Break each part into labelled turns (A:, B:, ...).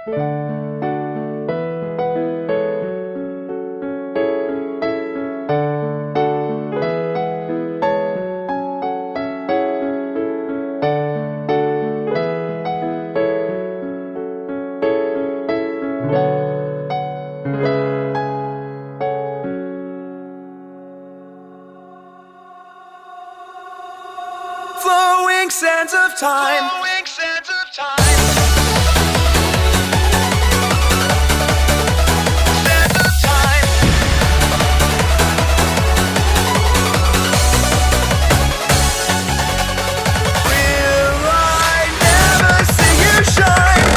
A: Flowing sands of time. Flowing sands of time. Sands of time. Will I never see you shine?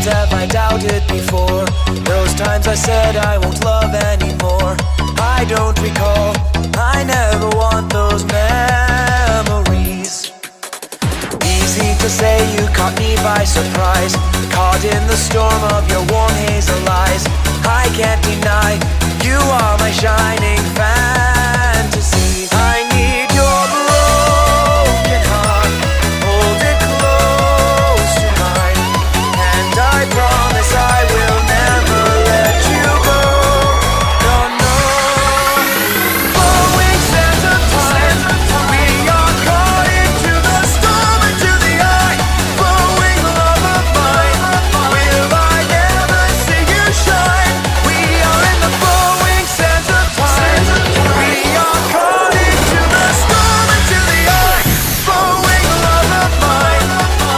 A: Have I doubted before? Those times I said I won't love anymore. I don't recall, I never want those memories. Easy to say you caught me by surprise, caught in the storm of your warm hazel eyes. I can't deny, you are my shining fantasy. I need your broken heart, hold it close to mine, and I promise I will never let you go. No, no. Flowing sands of time, we are caught into the storm, into the eye. Flowing love of mine, will I never see you shine? We are in the flowing sands of time. We are caught into the storm, into the eye. Flowing love of mine,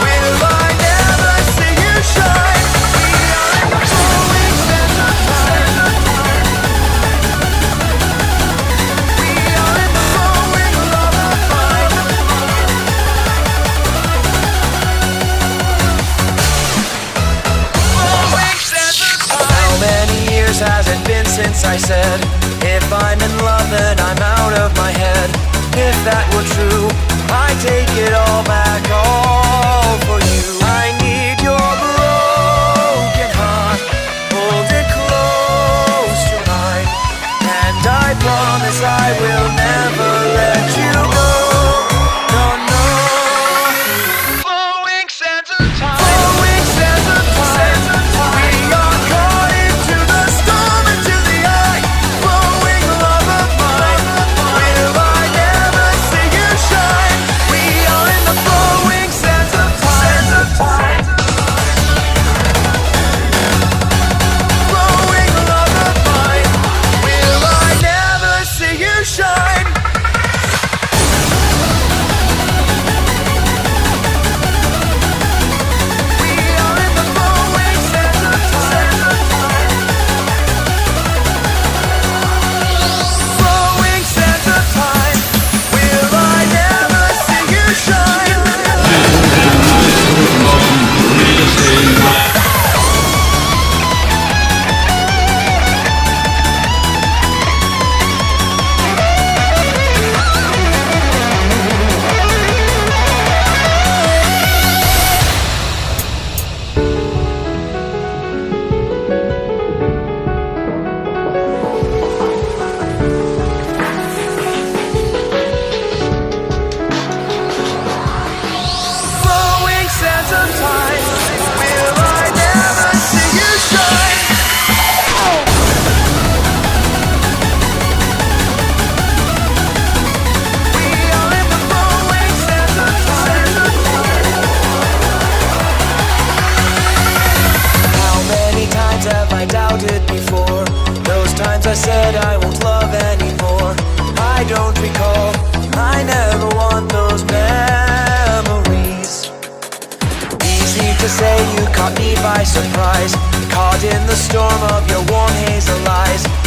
A: will I never see you shine? We are in the flowing sands of time. We are in the flowing love of mine. Flowing sands of time. How many years has it been since I said, if I'm in love then I'm out of my head? If that were true, I'd take it all back, all for you. I need your broken heart, hold it close to mine, and I promise I will never let you go. No, no. Flowing sands of time. Flowing sands of time. We are caught into the storm, into the eye. Flowing love of mine, will I never see you shine? We are in the flowing sands of time. Flowing love of mine, will I never see you shine? We are in the flowing sands of time. Flowing sands of time, will I never see you shine? Flowing sands of time, will I never see you shine? We are in the flowing sands of time. How many times have I doubted before? Those times I said I won't love anymore. I I don't recall. I never want those memories. Easy to say you caught me by surprise, caught in the storm of your warm hazel eyes.